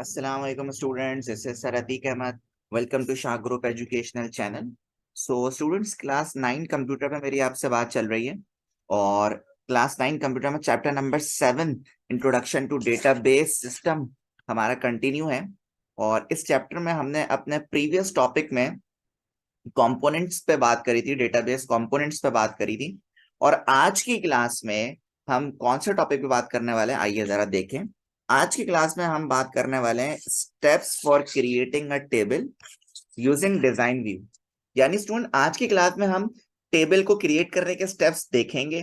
अस्सलाम वालेकुम students, this is sir Atiq Ahmad. Welcome to Shah group educational channel. So students, class 9 computer में मेरी आपसे बात चल रही है और क्लास 9 कंप्यूटर में chapter number 7 introduction to database system हमारा कंटिन्यू है। और इस चैप्टर में हमने अपने प्रीवियस टॉपिक में कंपोनेंट्स पे बात करी थी, डेटाबेस कंपोनेंट्स पे बात करी थी। और आज की क्लास में हम कौन से टॉपिक पे बात करने वाले हैं, आइए जरा देखें। आज की क्लास में हम बात करने वाले हैं steps for creating a table using design view. यानी स्टूडेंट, आज की क्लास में हम टेबल को क्रिएट करने के स्टेप्स देखेंगे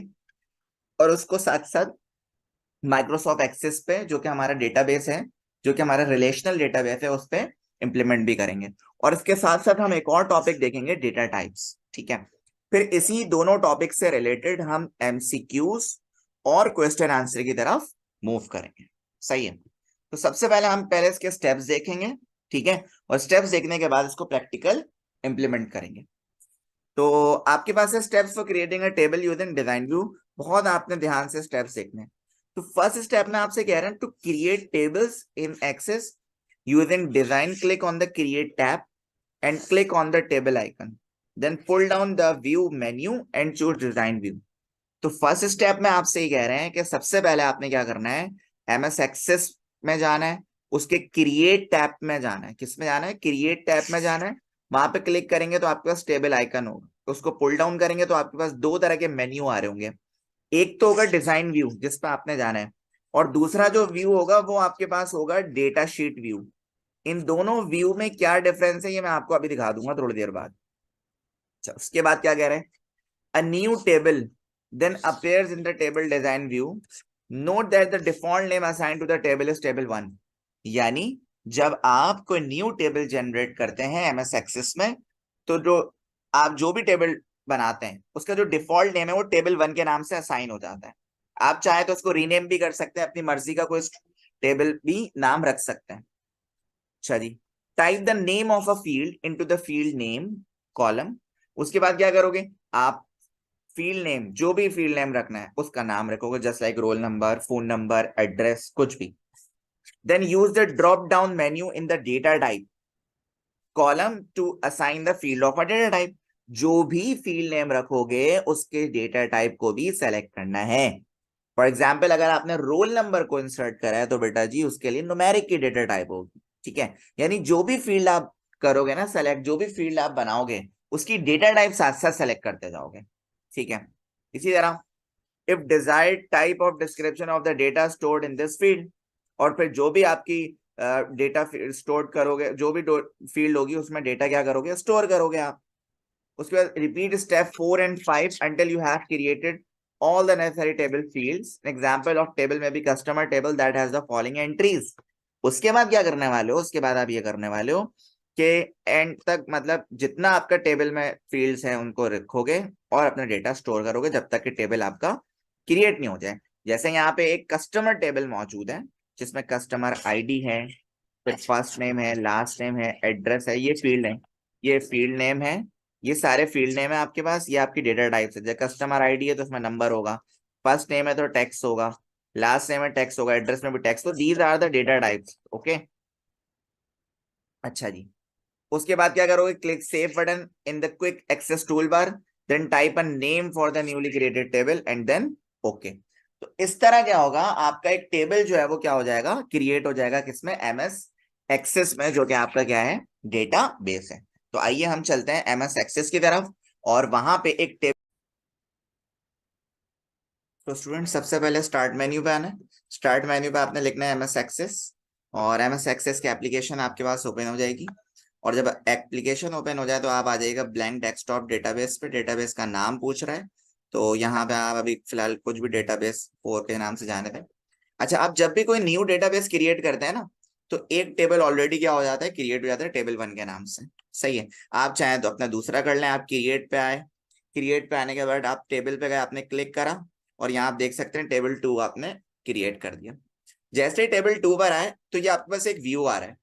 और उसको साथ साथ माइक्रोसॉफ्ट एक्सेस पे, जो कि हमारा डेटाबेस है, जो कि हमारा रिलेशनल डेटाबेस है, उस पे इंप्लीमेंट भी करेंगे। और इसके साथ साथ हम एक और टॉपिक देखेंगे, डेटा टाइप्स। ठीक है, फिर इसी दोनों टॉपिक से रिलेटेड हम एमसीक्यूज और क्वेश्चन आंसर की तरफ मूव करेंगे। सही है, तो सबसे पहले हम पहले इसके स्टेप्स देखेंगे। ठीक है, और स्टेप्स देखने के बाद इसको प्रैक्टिकल इंप्लीमेंट करेंगे। तो आपके पास है steps for creating a table using design view. बहुत आपने ध्यान से स्टेप्स देखने हैं। तो फर्स्ट स्टेप में आपसे कह रहे हैं to create tables in Access using design, click on the create tab and click on the table icon, then pull down the view menu and choose design view. तो first step में आपसे ये कह रहे हैं कि सबसे पहले आपने क्या करना है, एमएस एक्सेस में जाना है, उसके क्रिएट टैब में जाना है। किस में जाना है? क्रिएट टैब में जाना है। वहां पे क्लिक करेंगे तो आपके पास टेबल आइकन होगा, तो उसको पुल डाउन करेंगे तो आपके पास दो तरह के मेन्यू आ रहे होंगे। एक तो होगा डिजाइन व्यू जिस पे आपने जाना है, और दूसरा जो व्यू होगा वो आपके पास होगा डेटा शीट व्यू। इन दोनों व्यू में क्या डिफरेंस है ये मैं आपको अभी दिखा दूंगा थोड़ी देर बाद। अच्छा, उसके बाद क्या कह रहे हैं, a new table then appears in the table design view. Note that the default name assigned to the table is table 1। यानी जब आप कोई न्यू टेबल जनरेट करते हैं एमएस एक्सेस में, तो जो आप जो भी टेबल बनाते हैं उसका जो डिफॉल्ट नेम है वो टेबल 1 के नाम से असाइन हो जाता है। आप चाहे तो उसको रीनेम भी कर सकते हैं, अपनी मर्जी का कोई टेबल भी नाम रख सकते हैं। अच्छा जी, type the name of a field into the field name column. उसके बाद क्या करोगे आप, फील्ड नेम, जो भी फील्ड नेम रखना है उसका नाम रखोगे, just like roll number, phone number, address, कुछ भी। Then use the drop down menu in the data type column to assign the field of a data type. जो भी फील्ड नेम रखोगे उसके डेटा टाइप को भी सेलेक्ट करना है। फॉर एग्जाम्पल, अगर आपने रोल नंबर को इंसर्ट करा है तो बेटा जी उसके लिए न्यूमेरिक की डेटा टाइप होगी। ठीक है, यानी जो भी फील्ड आप करोगे ना सेलेक्ट, जो भी फील्ड आप बनाओगे उसकी डेटा टाइप साथ साथ सेलेक्ट करते जाओगे। ठीक है, इसी तरह if desired type of description of the data stored in this field, और फिर जो भी आपकी डेटा स्टोर करोगे, जो भी फील्ड होगी उसमें डेटा क्या करोगे, स्टोर करोगे आप। उसके बाद repeat step 4 and 5 until you have created all the necessary table fields। Example of table में भी customer table that has the following entries. उसके बाद क्या करने वाले हो, उसके बाद आप ये करने वाले हो कि एंड तक, मतलब जितना आपका टेबल में फील्ड्स हैं उनको रखोगे और अपना डेटा स्टोर करोगे जब तक कि टेबल आपका क्रिएट नहीं हो जाए। जैसे यहाँ पे एक कस्टमर टेबल मौजूद है जिसमें कस्टमर आईडी है, फिर फर्स्ट नेम है, लास्ट नेम है, एड्रेस है, ये फील्ड है, ये फील्ड नेम है, ये सारे फील्ड नेम है आपके पास। ये आपकी डेटा टाइप है, जैसे कस्टमर आईडी है तो उसमें नंबर होगा, फर्स्ट नेम है तो टेक्स्ट होगा, लास्ट नेम है टेक्स्ट होगा, एड्रेस में भी टेक्स्ट। तो these are the data types. Okay, अच्छा जी। उसके बाद क्या करोगे, click save button in the quick access tool bar, then type a name for the newly created table and then okay. तो इस तरह क्या होगा, आपका एक टेबल जो है वो क्या हो जाएगा, क्रिएट हो जाएगा किसमें, एमएस एक्सेस में, जो कि आपका क्या है, डेटा बेस है। तो आइए हम चलते हैं एमएस एक्सेस की तरफ और वहां पे एक टेबल। तो स्टूडेंट, सबसे पहले स्टार्ट मेन्यू पे आना है। स्टार्ट मेन्यू पे आपने लिखना है एमएस एक्सेस, और एमएस एक्सेस की एप्लीकेशन आपके पास ओपन हो जाएगी। और जब एप्लीकेशन ओपन हो जाए तो आप आ जाएगा ब्लैंक डेस्कटॉप डेटाबेस पे। डेटाबेस का नाम पूछ रहा है, तो यहाँ पे आप अभी फिलहाल कुछ भी डेटाबेस 4 के नाम से जाने दें। अच्छा, आप जब भी कोई न्यू डेटाबेस क्रिएट करते हैं ना, तो एक टेबल ऑलरेडी क्या हो जाता है, क्रिएट हो जाता है टेबल 1 के नाम से। सही है, आप चाहें तो अपना दूसरा कर लें। आप क्रिएट पे आए, क्रिएट पे आने के बाद आप टेबल पे गए, आपने क्लिक करा और यहाँ आप देख सकते हैं टेबल 2 आपने क्रिएट कर दिया। जैसे ही टेबल 2 पर आए तो ये आपके पास एक व्यू आ रहा है।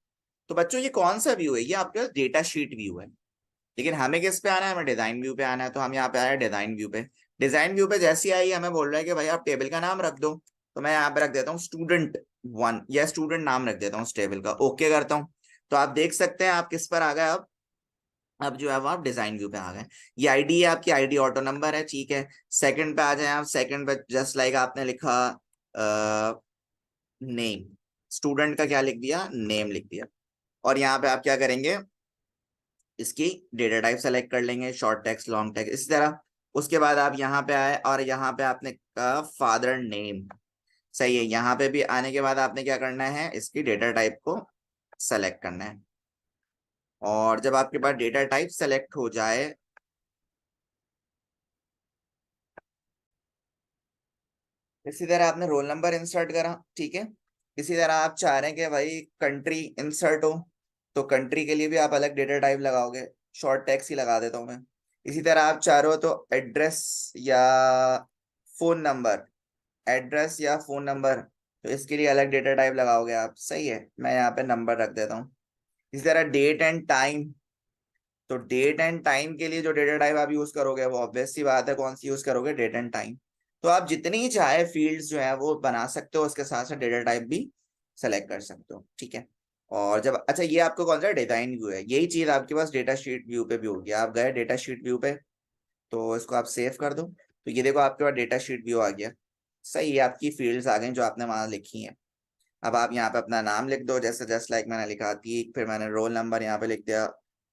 तो बच्चों, ये कौन सा व्यू है, ये आपके पास डेटा शीट व्यू है। लेकिन हमें किस पे आना है, हमें डिजाइन व्यू पे आना है। तो हम यहाँ पे आए डिजाइन व्यू पे। डिजाइन व्यू पे जैसे आई हमें बोल रहा है कि भाई आप टेबल का नाम रख दो। तो मैं यहाँ पे रख देता हूँ student1 या स्टूडेंट नाम रख देता हूँ उस टेबल का। ओके करता हूँ तो आप देख सकते हैं आप किस पर आ गए अब जो है वो आप डिजाइन व्यू पे आ गए। ये आईडी है आपकी, आईडी ऑटो नंबर है, ठीक है। सेकंड पे आ जाए आप, सेकंड पे जस्ट लाइक आपने लिखा नेम, स्टूडेंट का क्या लिख दिया, नेम लिख दिया। और यहाँ पे आप क्या करेंगे, इसकी डेटा टाइप सेलेक्ट कर लेंगे, शॉर्ट टेक्स्ट, लॉन्ग टेक्स्ट, इसी तरह। उसके बाद आप यहाँ पे आए और यहाँ पे आपने कहा फादर नेम, सही है। यहाँ पे भी आने के बाद आपने क्या करना है, इसकी डेटा टाइप को सेलेक्ट करना है। और जब आपके पास डेटा टाइप सेलेक्ट हो जाए, इसी तरह आपने रोल नंबर इंसर्ट करा, ठीक है। इसी तरह आप चाह रहे हैं कि भाई कंट्री इंसर्ट हो, तो कंट्री के लिए भी आप अलग डेटा टाइप लगाओगे, शॉर्ट टेक्स्ट ही लगा देता हूं मैं। इसी तरह आप चाह रहे हो तो एड्रेस या फोन नंबर, एड्रेस या फोन नंबर, तो इसके लिए अलग डेटा टाइप लगाओगे आप, सही है। मैं यहाँ पे नंबर रख देता हूँ। इसी तरह डेट एंड टाइम, तो डेट एंड टाइम के लिए जो डेटा टाइप आप यूज करोगे वो ऑब्वियस सी बात है, कौन सी यूज करोगे, डेट एंड टाइम। तो आप जितनी ही चाहे फील्ड्स जो है वो बना सकते हो, उसके साथ साथ डेटा टाइप भी सेलेक्ट कर सकते हो, ठीक है। और जब अच्छा, ये आपको कौन सा डिजाइन व्यू है, यही चीज आपके पास डेटा शीट व्यू पे भी होगी। आप गए डेटा शीट व्यू पे, तो इसको आप सेव कर दो, तो ये देखो आपके पास डेटा शीट व्यू आ गया, सही है। आपकी फील्ड्स आ गई जो आपने वहां लिखी हैं। अब आप यहाँ पे अपना नाम लिख दो, जैसे जस्ट लाइक मैंने लिखा थी, फिर मैंने रोल नंबर यहाँ पे लिख दिया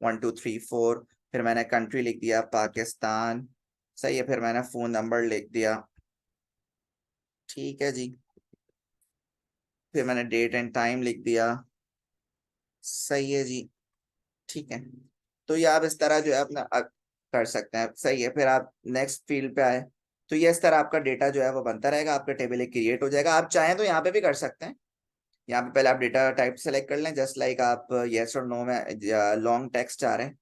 1234, फिर मैंने कंट्री लिख दिया पाकिस्तान, सही है। फिर मैंने फोन नंबर लिख दिया, ठीक है जी। फिर मैंने डेट एंड टाइम लिख दिया, सही है जी, ठीक है। तो ये आप इस तरह जो है अपना कर सकते हैं, सही है। फिर आप नेक्स्ट फील्ड पे आए, तो ये इस तरह आपका डेटा जो है वो बनता रहेगा, आपका टेबल एक क्रिएट हो जाएगा। आप चाहें तो यहाँ पे भी कर सकते हैं। यहाँ पे पहले आप डेटा टाइप सेलेक्ट कर लें, जस्ट लाइक आप यस और नो में लॉन्ग टेक्स्ट आ रहे हैं,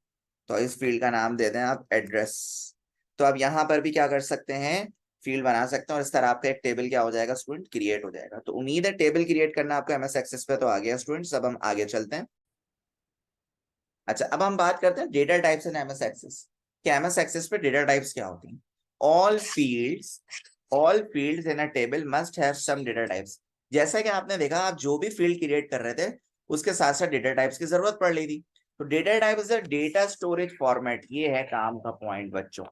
तो इस फील्ड का नाम दे दें आप एड्रेस। तो आप यहाँ पर भी क्या कर सकते हैं, फील्ड बना सकते हैं, और इस तरह आपका एक टेबल क्या हो जाएगा, स्टूडेंट, क्रिएट हो जाएगा। तो उम्मीद है टेबल क्रिएट करना आपको एमएस एक्सेस पे तो आ गया स्टूडेंट्स। अब हम आगे चलते हैं। अच्छा, अब हम बात करते हैं data types in MS Access. कि एमएस एक्सेस पे डेटा टाइप्स क्या होती हैं। All fields in a table must have some data types. जैसा कि आपने देखा, आप जो भी फील्ड क्रिएट कर रहे थे उसके साथ साथ डेटा टाइप्स की जरूरत पड़ रही थी। तो data type is a data storage format, ये है काम का पॉइंट बच्चों।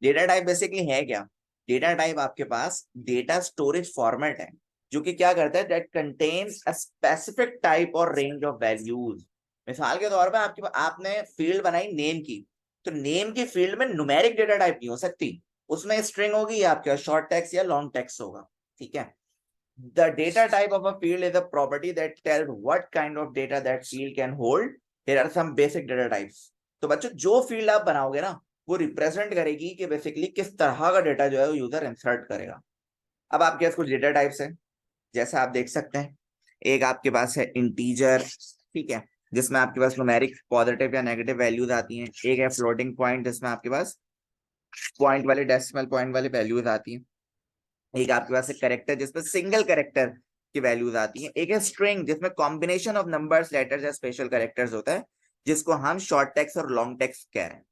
डेटा टाइप बेसिकली है क्या, डेटा टाइप आपके पास डेटा स्टोरेज फॉर्मेट है, जो कि क्या करता है, that contains a specific type और रेंज ऑफ वैल्यूज। मिसाल के तौर पर आपने फील्ड बनाई नेम की, तो नेम की फील्ड में न्यूमेरिक डेटा टाइप नहीं हो सकती, उसमें स्ट्रिंग होगी या आपका शॉर्ट टेक्स्ट या लॉन्ग टेक्स्ट होगा, ठीक है। The data type of a field is a property that tells what kind of data that field can hold. Here are some basic data types. तो बच्चों, जो फील्ड आप बनाओगे ना, वो रिप्रेजेंट करेगी कि बेसिकली किस तरह का डेटा जो है वो यूजर इंसर्ट करेगा। अब आपके पास कुछ डेटा टाइप्स है, जैसा आप देख सकते हैं। एक आपके पास है इंटीजर, ठीक है, जिसमें आपके पास न्यूमेरिक पॉजिटिव या नेगेटिव वैल्यूज आती हैं। एक है फ्लोटिंग पॉइंट, जिसमें आपके पास पॉइंट वाले, डेसिमल पॉइंट वाले वैल्यूज आती हैं। एक आपके पास एक करेक्टर, जिसमें सिंगल करेक्टर की वैल्यूज आती हैं। एक है स्ट्रिंग, जिसमें कॉम्बिनेशन ऑफ नंबर्स, लेटर्स या स्पेशल करेक्टर्स होता है, जिसको हम शॉर्ट टेक्स्ट और लॉन्ग टेक्स्ट कह रहे हैं।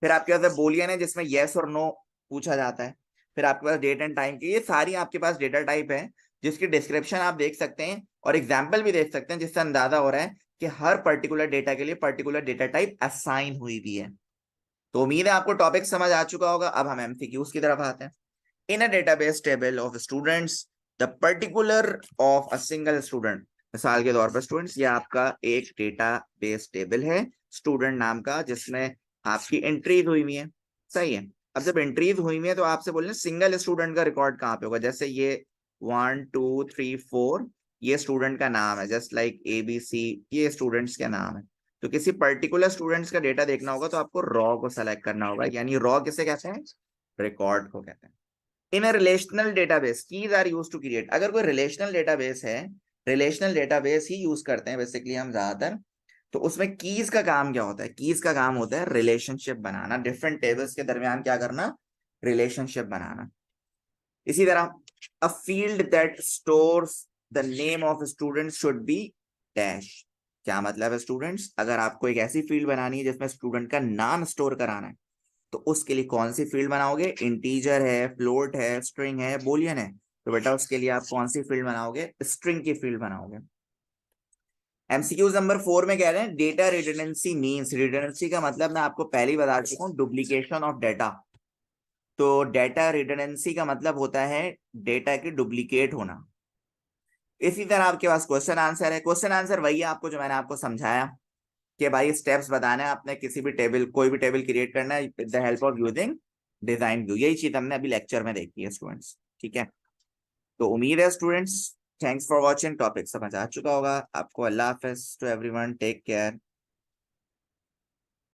फिर आपके पास बोलियन है, जिसमें यस और नो पूछा जाता है। फिर आपके पास डेट एंड टाइम की, ये सारी आपके पास डेटा टाइप है, जिसकी डिस्क्रिप्शन आप देख सकते हैं और एग्जाम्पल भी देख सकते हैं, जिससे अंदाजा हो रहा है कि हर पर्टिकुलर डेटा के लिए पर्टिकुलर डेटा टाइप असाइन हुई भी है। तो उम्मीद है आपको टॉपिक समझ आ चुका होगा। अब हम एमसीक्यूज की तरफ आते हैं। In a database table of students, the particular of a single student, मिसाल के तौर पर स्टूडेंट्स, ये आपका एक डेटाबेस टेबल है स्टूडेंट नाम का, जिसमें आपकी एंट्रीज हुई हुई है, सही है। अब जब एंट्रीज हुई हुई है, तो आपसे बोल रहे हैं सिंगल स्टूडेंट का रिकॉर्ड कहाँ पे होगा। जैसे ये 1 2 3 4, ये स्टूडेंट का नाम है, जस्ट लाइक ABC, ये स्टूडेंट्स का नाम है। तो किसी पर्टिकुलर स्टूडेंट्स का डेटा देखना होगा तो आपको रॉ को सेलेक्ट करना होगा, यानी रॉ किसे कहते हैं, रिकॉर्ड को कहते हैं। In a relational database, keys are use to create. अगर कोई रिलेशनल डेटाबेस है, रिलेशनल डेटाबेस ही यूज करते हैं बेसिकली हम ज्यादातर, तो उसमें कीज का काम क्या होता है, कीज का काम होता है रिलेशनशिप बनाना, डिफरेंट टेबल्स के दरमियान क्या करना, रिलेशनशिप बनाना। इसी तरह a field that stores the name of student should be dash. क्या मतलब है स्टूडेंट्स, अगर आपको एक ऐसी फील्ड बनानी है जिसमें स्टूडेंट का नाम स्टोर कराना है, तो उसके लिए कौन सी फील्ड बनाओगे, इंटीजर है, फ्लोट है, स्ट्रिंग है, बोलियन है, तो बेटा उसके लिए आप कौन सी फील्ड बनाओगे, स्ट्रिंग की फील्ड बनाओगे। एमसीक्यूज नंबर 4 में कह रहे हैं डेटा रिडंडेंसी मींस, रिडंडेंसी का मतलब मैं आपको पहले ही बता चुका हूँ, डुप्लीकेशन ऑफ डेटा। तो डेटा रिडंडेंसी का मतलब होता है डेटा की डुप्लीकेट होना। इसी तरह आपके पास क्वेश्चन आंसर है, क्वेश्चन आंसर वही है आपको जो मैंने आपको समझाया कि भाई स्टेप्स बताना है आपने, किसी भी टेबल, कोई भी टेबल क्रिएट करना है with the help of using design view. यही चीज हमने अभी लेक्चर में देखी है स्टूडेंट्स, ठीक है। तो उम्मीद है students, thanks for watching, topic समझ आ चुका होगा आपको। अल्लाह हाफिज टू एवरीवन, टेक केयर।